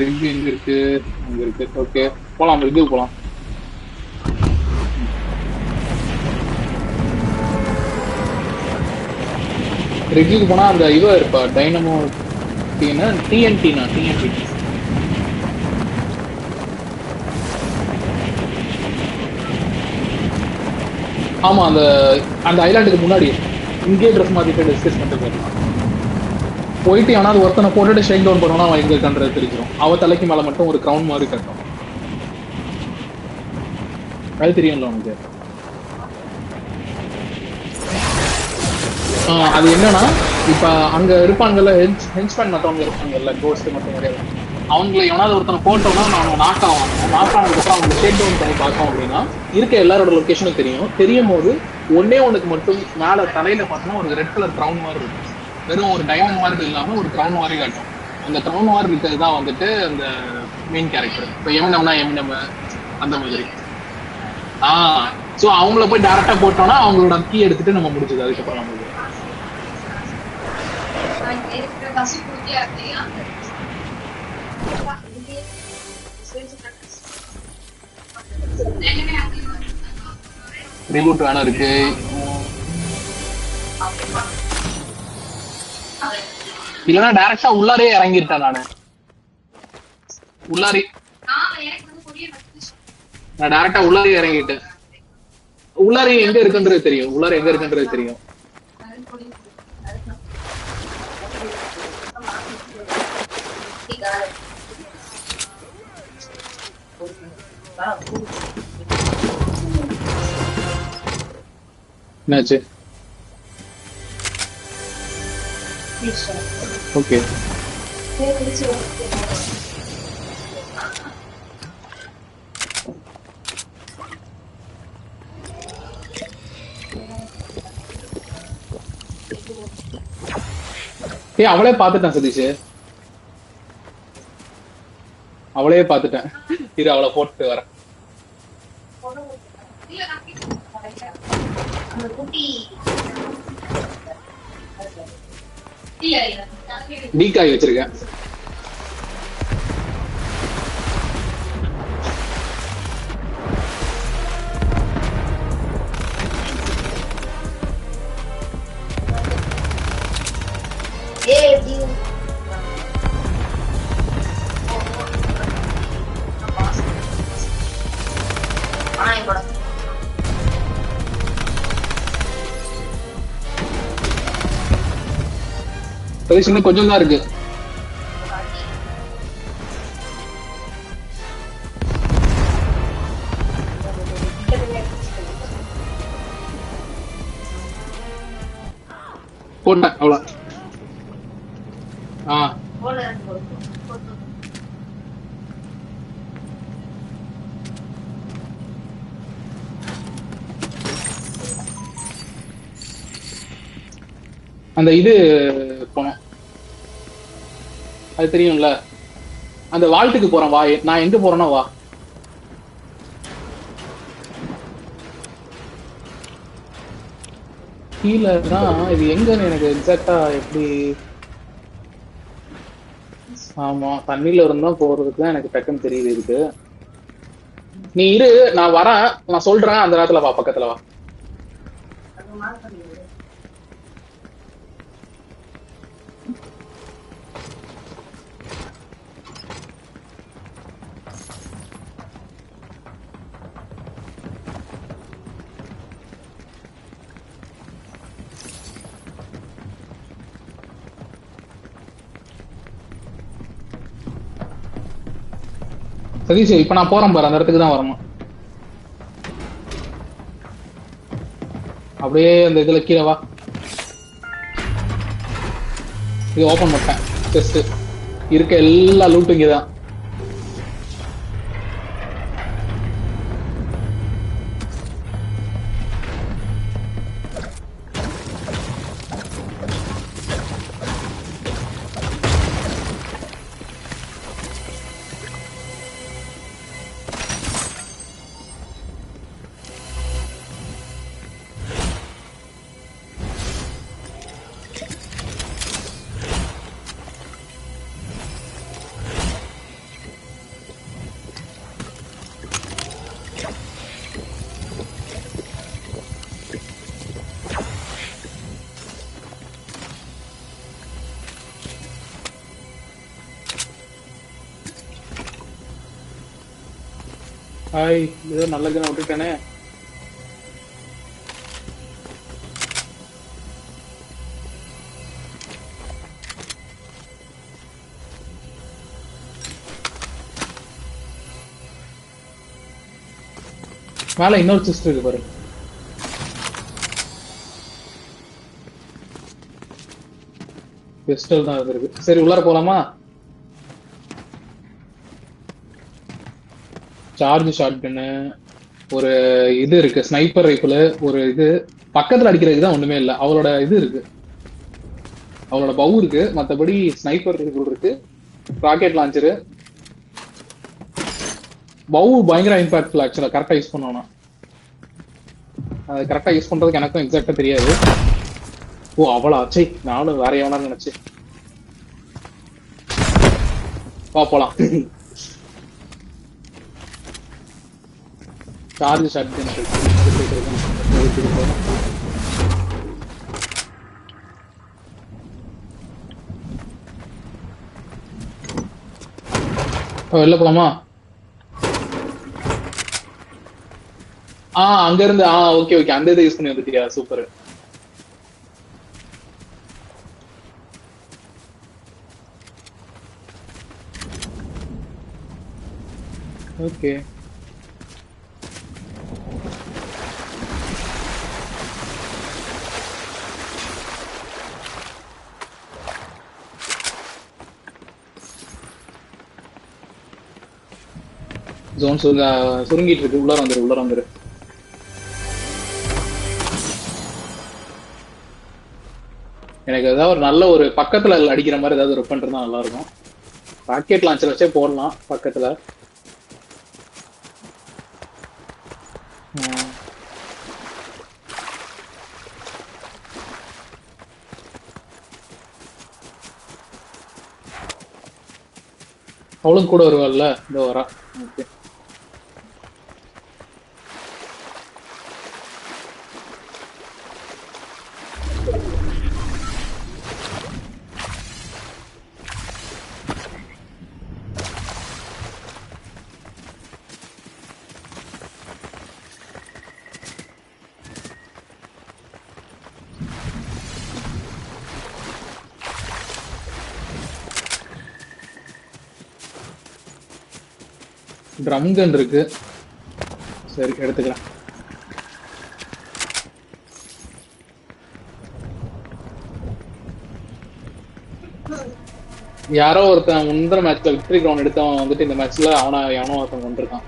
Review எங்க இருக்கு? அங்க இருக்கு. ஓகே, போலாம், ரிவ்யூ போலாம். ரிவ்யூக்கு போனா அந்த இவ இருப்பா, டைனமோ டிஎன்டினா டிஎன்டி. ஆமா, அந்த அந்த ஐலாண்டுக்கு முன்னாடி இங்கே ட்ரெஸ் மாத்திட்டு டிஸ்கஸ் பண்ணிட்டு போயிடலாம். போயிட்டு எவனாவது ஒருத்தனை போட்டுட்டு ஷேக் டவுன் பண்ணோம்னா அவன் எங்க இருக்கான்றது தெரிஞ்சிடும். அவ தலைக்கு மேல மட்டும் ஒரு கிரவுன் மாதிரி கட்டும். அது தெரியும்ல உனக்கு. அது என்னன்னா, இப்ப அங்க இருப்பாங்கல்ல, ஹென்ச்மேன் மத்தவங்க இருப்பாங்கல்ல, கோஸ்ட் மத்தவங்க, அவங்களை எவனாவது ஒருத்தனை போட்டோம்னா அவன் நாக் ஆவாங்க. நாக் ஆனதுக்கு அப்புறம் அவங்க ஷேக் டவுன் பண்ணி பார்த்தோம் அப்படின்னா இருக்க எல்லாரோட லொகேஷனும் தெரியும் போது ஒன்னே ஒண்ணுக்கு மட்டும் மேல தலையில பார்த்தோம்னா ஒரு ரெட் கலர் கிரவுன் மாதிரி இருக்கும். வெறும் ஒரு டைமண்ட் மாதிரி இல்லாம ஒரு கிரவுன் மாதிரி காட்டும். அந்த கிரவுன் மாதிரி இருக்கிறது தான் வந்துட்டு அந்த மெயின் கேரக்டர். இப்போ எம்என்எம்னா எம்என்எம் அந்த மாதிரி. சோ அவங்கள போய் டைரக்டா போட்டோம்னா அவங்களோட கீ எடுத்துட்டு நம்ம முடிஞ்சது. அதுக்கப்புறம் நம்மளுக்கு ரீபூட் வேணும் இருக்கு. இல்லன்னா டைரக்டா உள்ளாரே இறங்கிட்டேன் நானு. உள்ளாரி நான் டைரக்டா உள்ளாரி இறங்கிட்டேன். உள்ளாரி எங்க இருக்குன்றது தெரியும். உள்ளாரி எங்க இருக்குன்றது தெரியும். என்னாச்சு? ஓகே, அவளே பாத்துட்டேன் சதீஷ், அவளையே பாத்துட்டேன். இரு அவளை போட்டு வரேன். டீக்காய் வச்சிருக்கேன். இன்னும் கொஞ்சம் தான் இருக்கு. போட்டேன் அவ்வளவு. அந்த இது போனோம், அது தெரியும்ல. அந்த வால்ட்டுக்கு போறேன் வா. நான் எங்க போறேன்னா வா. கீழே தான் இது. எங்கன்னு எனக்கு எக்ஸாக்டா எப்படி? ஆமா, தண்ணியில இருந்தா போறதுக்கு தான் எனக்கு டக்குன்னு தெரியுது இருக்கு. நீ இரு, நான் வரேன், நான் சொல்றேன். அந்த நேரத்துல வா, பக்கத்துல வா. சதீஷ், இப்ப நான் போறேன் பாரு, அந்த இடத்துக்கு தான் வரணும். அப்படியே அந்த இதுல கீழே வா. இது ஓபன் பண்ணேன். ஜஸ்ட் இருக்க எல்லா லூட்டும் இங்கதான். ஹாய், ஏதோ நல்லதுன்னு விட்டுட்டேனே. மேல இன்னொரு சிஸ்ட் இருக்கு பாரு. பிஸ்டல் தான் இது இருக்கு. சரி உள்ளார போலாமா? சார்ஜ் ஷாட் கன்னு, ஒரு இது இருக்கு ஸ்னைப்பர் ரைஃபிள், ஒரு இது பக்கத்துல அடிக்கிறதுக்கு தான் ஒண்ணுமே இல்ல. அவளோட இது இருக்கு, அவளோட பவு இருக்கு, மத்தபடி ஸ்னைப்பர் ரைஃபிள் இருக்கு, ராக்கெட் லான்ச்சரு. பவு பயங்கர இம்பாக்ட்ஃபுல் ஆக்சுவலா, கரெக்டா யூஸ் பண்ணோம்னா. அது கரெக்டா யூஸ் பண்றதுக்கு எனக்கும் எக்ஸாக்டா தெரியாது. ஓ அவளா, சே நானும் வேற எவனா நினைச்சு. வா போலாம். சார்ஜ் ஷாட் கன் வெளில போலாமா? அங்க இருந்து ஓகே ஓகே, அந்த இதை யூஸ் பண்ணி வந்துட்டியா, சூப்பர். ஓகே ஜோன் சுருங்கிட்டு இருக்கு. உள்ளார வந்துரு, உள்ளார வந்துரு. எனக்கு ஏதாவது ஒரு நல்ல ஒரு பக்கத்துல அடிக்கிற மாதிரி ஏதாவது ஒரு பண்றதா நல்லா இருக்கும். ராக்கெட் லான்ச்சர் வச்சே போடலாம் பக்கத்துல. அவளும் கூட வருவாள்ல, இந்த வரா. ஓகே ட்ரம் கன் இருக்கு, சரி எடுத்துக்கிறேன். யாரோ ஒருத்தன் முந்தின மேட்ச்ல விக்டரி கிரவுண்ட் எடுத்தவன் வந்துட்டு இந்த மேட்ச்ல எவனோ ஒருத்தன் கொண்டிருக்கான்.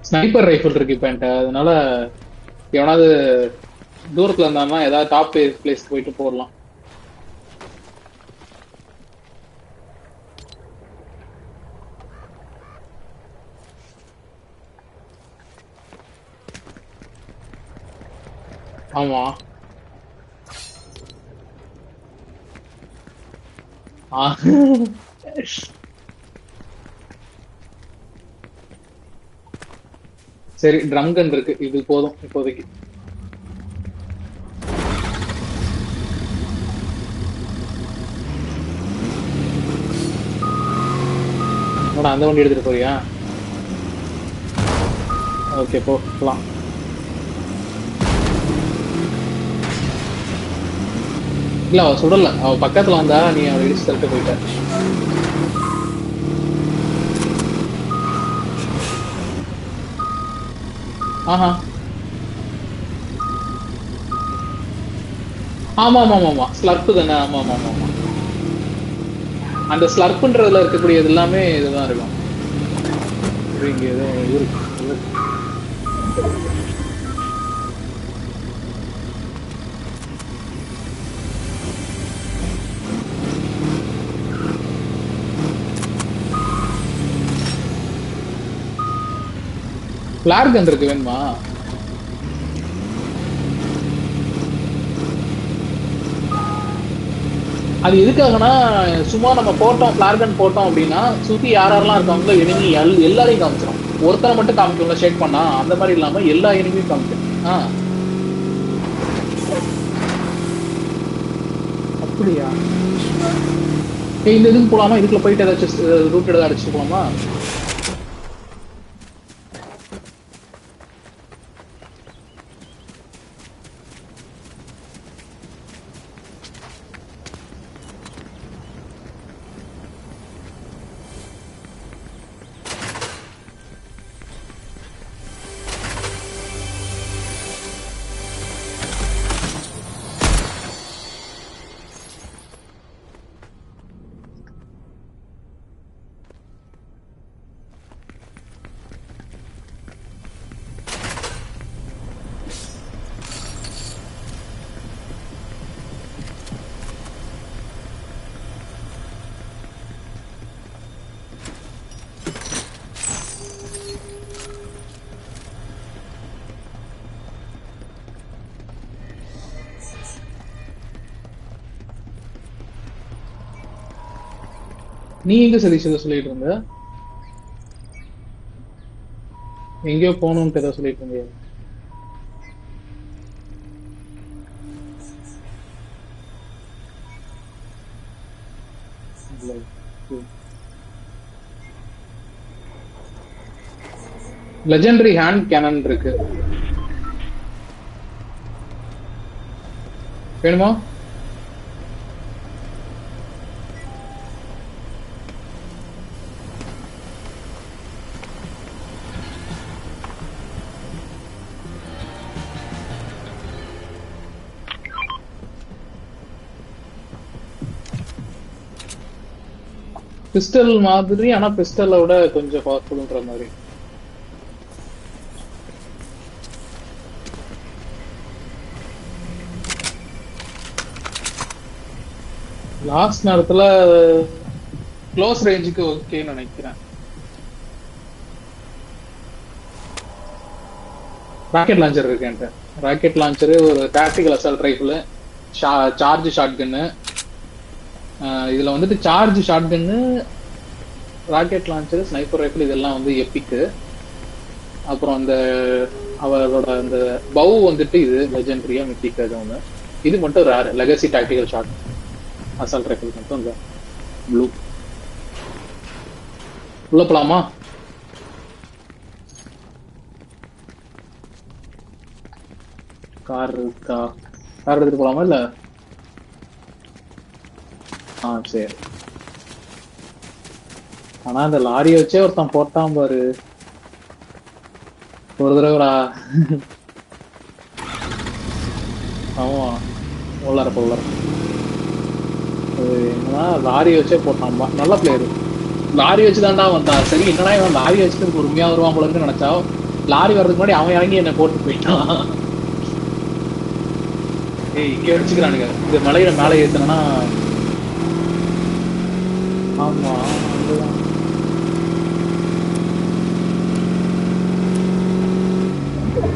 ஸ்னைப்பர் ரைஃபிள் இருக்கு இப்ப என்கிட்ட, அதனால எவனாவது தூரத்துல இருந்தான்னா ஏதாவது டாப் பிளேஸ் போயிட்டு போடலாம். ஆமா சரி ட்ரம் கன் இருக்கு, இது போதும் இப்போதைக்கு. அந்த வண்டி எடுத்துட்டு போறியா? ஓகே போலாம். இல்ல அவ சுடல, அவ பக்கத்துல வந்தா நீ அவளை இடிச்சு தள்ளிட்டு போயிட்ட. ஆஹா ஆமா ஆமா ஆமா ஸ்லர்ப்பு தானே. ஆமா ஆமா ஆமா ஆமா, அந்த ஸ்லர்ப்புன்றதுல இருக்கக்கூடியது எல்லாமே இதுதான் இருக்கும். இங்க ஏதோ இருக்கு. ஃபிளார் கன் இருக்கு, வேணுமா? அது எதுக்காகனா, சும்மா நம்ம போட்டோம் ஃபிளார் கன் போட்டோம் அப்படின்னா சுத்தி யாரெல்லாம் இருக்காங்களோ எனிமி எல்லாரையும் காமிச்சிடும். ஒருத்தரை மட்டும் காமிக்கும்ல ஷேக் பண்ணா, அந்த மாதிரி இல்லாம எல்லா எனிமியும் காமிக்கும். அப்படியா? இந்த இதுக்கு போலாமா? இதுக்குள்ள போயிட்டு ஏதாச்சும் ரூட் ஏதாவது அடிச்சுட்டு போலாமா? நீ எங்க சதீஷ் ஏதோ சொல்லிட்டு இருந்த? எங்கேயோ போகணும்னு ஏதோ சொல்லிட்டு இருந்தியா? லெஜெண்டரி ஹேண்ட் கேனன் இருக்கு, வேணுமா? பிஸ்டல் மாதிரி, ஆனா பிஸ்டலை விட கொஞ்சம் பவர்ஃபுல்ன்ற மாதிரி. லாஸ்ட் நேரத்துல க்ளோஸ் ரேஞ்சுக்கு ஓகேன்னு நினைக்கிறேன். ராக்கெட் லான்ச்சர் இருக்கு என்கிட்ட. ராக்கெட் லான்ச்சரு, ஒரு tactical assault rifle, charge shot gun. இதுல வந்துட்டு charge shot gun, rocket launcher, sniper rifle இதெல்லாம் வந்து எப்பிக்கு. அப்புறம் அந்த அவரோட அந்த பவு வந்துட்டு இது லெஜெண்டரியா மித்திக். அது ஒன்று. இது மட்டும் rare legacy tactical shot assault rifle மட்டும் இந்த ப்ளூ. உள்ள போலாமா? கார் இருக்கா? கார் எடுத்துட்டு போலாமா இல்ல? சரி. ஆனா அந்த லாரியை வச்சே ஒருத்தன் போட்டான் பாரு ஒரு தடவைடா. ஆமா, உள்ளாரப்ப என்னன்னா லாரி வச்சே போட்டான்பா. நல்ல பிளேயரு. லாரி வச்சுதான்டா வந்தான். சரி, என்னடா இவன் லாரி வச்சுட்டு பொறுமையா வருவான் போலன்னு நினைச்சா, லாரி வர்றதுக்கு முன்னாடி அவன் இறங்கி என்ன போட்டு போயிட்டான். ஏய், இங்க அடிச்சுக்கிறானுங்க. இந்த மலையில மேலே ஏத்தனா. ஆமா, அதுதான்.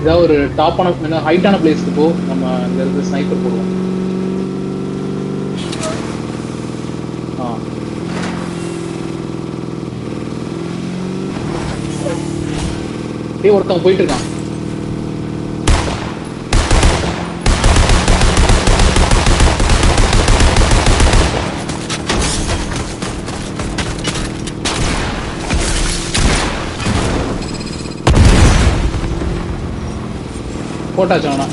ஏதாவது ஒரு டாப்பான ஹைட்டான பிளேஸ்க்கு போ, நம்ம அங்க இருந்து ஸ்னைப்பர் போடுவோம். ஒருத்தன் போயிட்டு இருக்கான். போட்டாச்சு அவனா.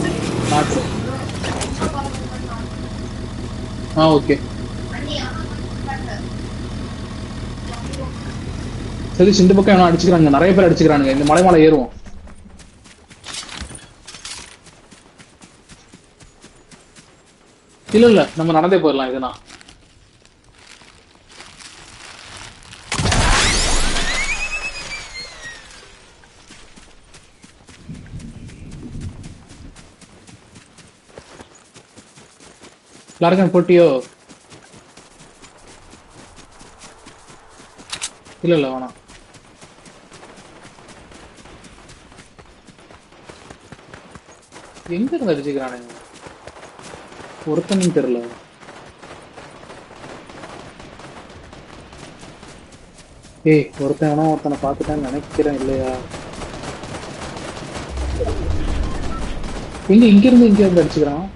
ஓகே. சரி, இந்த பக்கம் என்ன அடிச்சுக்கிறாங்க, நிறைய பேர் அடிச்சுக்கிறானுங்க. இந்த மலை மேல ஏறுவோம். இல்ல நம்ம நடந்தே போயிடலாம். இதுனா லார்கன் போட்டியோ? இல்ல வேணாம். எங்க இருந்து அடிச்சுக்கிறானுங்க ஒருத்தனும் தெரியல. ஏய், ஒருத்தனை பார்த்துட்டான்னு நினைக்கிறேன். இல்லையா? இங்க இருந்து அடிச்சுக்கிறான்.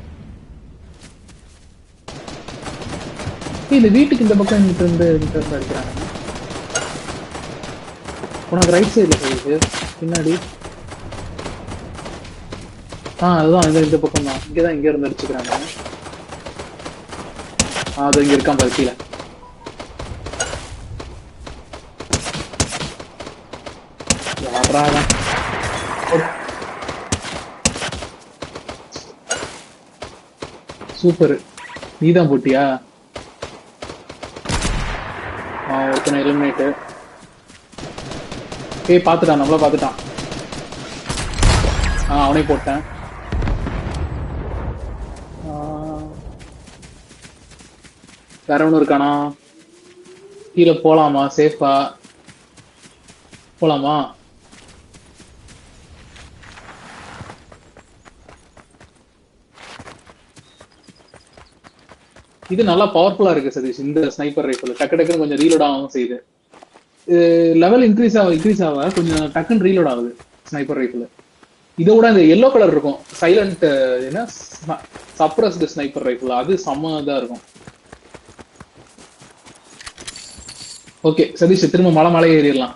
இந்த வீட்டுக்கு இந்த பக்கம் இங்கிட்ட இருந்து அடிக்கிறாங்க. உனக்கு ரைட் சைடுல போயிருக்கு பின்னாடி. அதுதான் இந்த பக்கம் தான். இங்கதான் இங்க இருந்து அடிச்சுக்கிறாங்க. அது இங்க இருக்கான் பாரு கீழே. சூப்பர். நீதான் போட்டியா? ஒருத்தனை எலிமினேட். பாத்துட்டான், நம்மள பாத்துட்டான். அவனே போட்டேன். வேற ஒண்ணு இருக்கானா? கீழே போலாமா? சேஃபா போலாமா? இது நல்லா பவர்ஃபுல்லா இருக்கு சதீஷ். இந்த ஸ்னைப்பர் ரைஃபிள் டக்கு டக்குன்னு கொஞ்சம் ரீலோட் ஆகவும் செய்யுது. லெவல் இன்க்ரீஸ் ஆக கொஞ்சம் டக்குன்னு ரீலோட் ஆகுது ஸ்னைப்பர் ரைஃபிள். இதை விட இந்த எல்லோ கலர் இருக்கும் சைலண்ட், என்ன சப்ரஸ்டு ஸ்னைப்பர் ரைஃபிள், அது செம்ம இதா இருக்கும். ஓகே சதீஷ், திரும்ப மலை ஏறிடலாம்.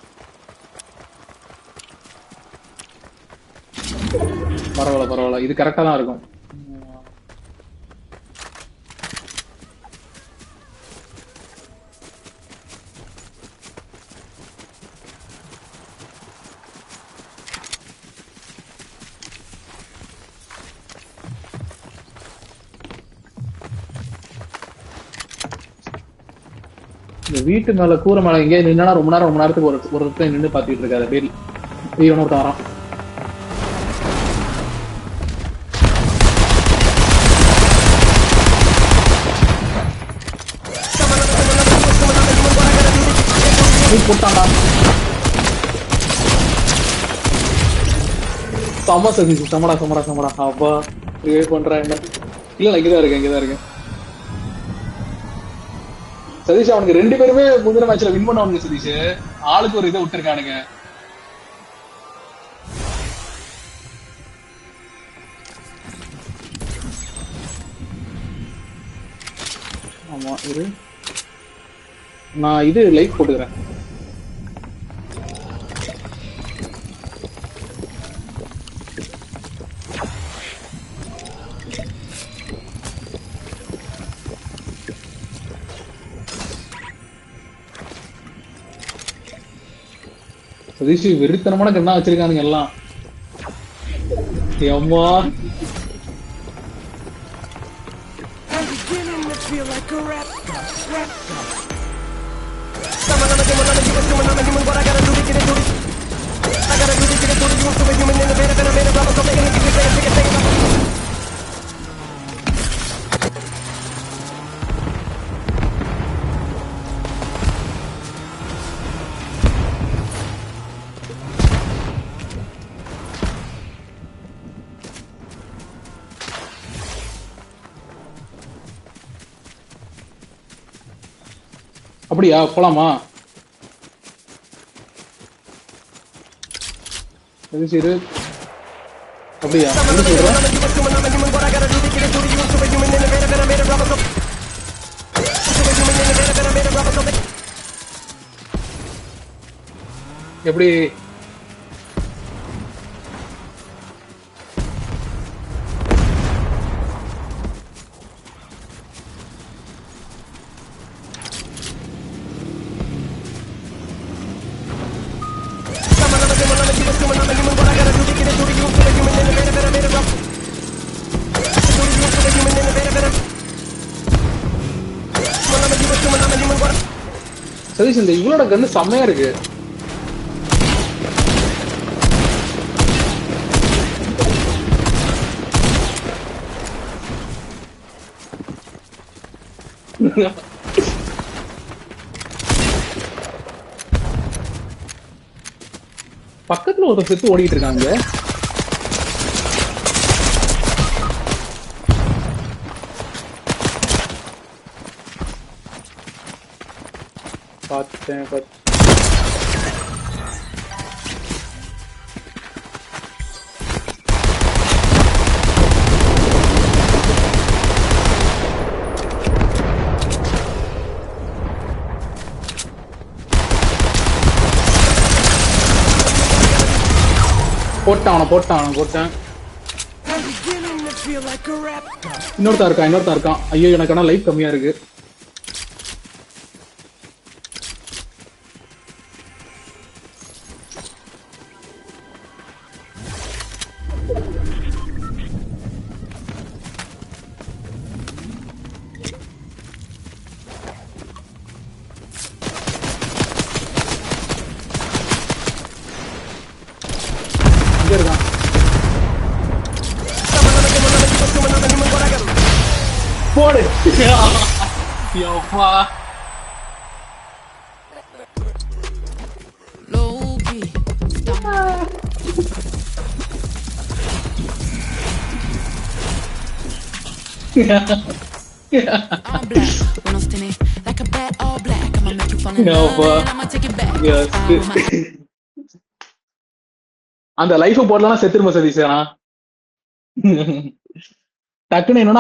பரவாயில்ல, இது கரெக்டா தான் இருக்கும். இந்த வீட்டு மேல கூரை மேல எங்கேயா நின்னா ரொம்ப நேரத்துக்கு ஒரு இடத்துல நின்று பாத்துட்டு இருக்காரு. அப்படியே ஒருத்தன் வரான். போட்டாண்டா சம சதீஷ், சமடா. அப்பா பண்றேன். இல்ல இங்கதான் இருக்கேன். சதீஷ் அவனுக்கு 2 பேருமே முந்தின மேட்ச்ல வின் பண்ணுவானுங்க சதீஷ். ஆளுக்கு ஒரு இதை விட்டுருக்கானுங்க. ஆமா, நான் இது லைட் போட்டுக்கிறேன். சதீஷ் வெறித்தனமான கண்ணா வச்சிருக்கானுங்க எல்லாம். அம்மா அப்படியா? போலாமா? சரி, அப்படியா? எப்படி? சதீஷ் இந்த இவளோட கண்ணு செம்மையா இருக்கு. பக்கத்துல ஒரு செத்து ஓடிட்டு இருக்காங்க. பார்த்தேன். போட்டேன். இன்னொருத்தா இருக்கான். ஐயோ எனக்கு ஆனா லைஃப் கம்மியா இருக்கு. இங்க இருக்கான். போடு. யோப்பா. அந்த லைஃப் போடலாம் செத்துருமா சதீஷ். டக்குன்னு என்னன்னா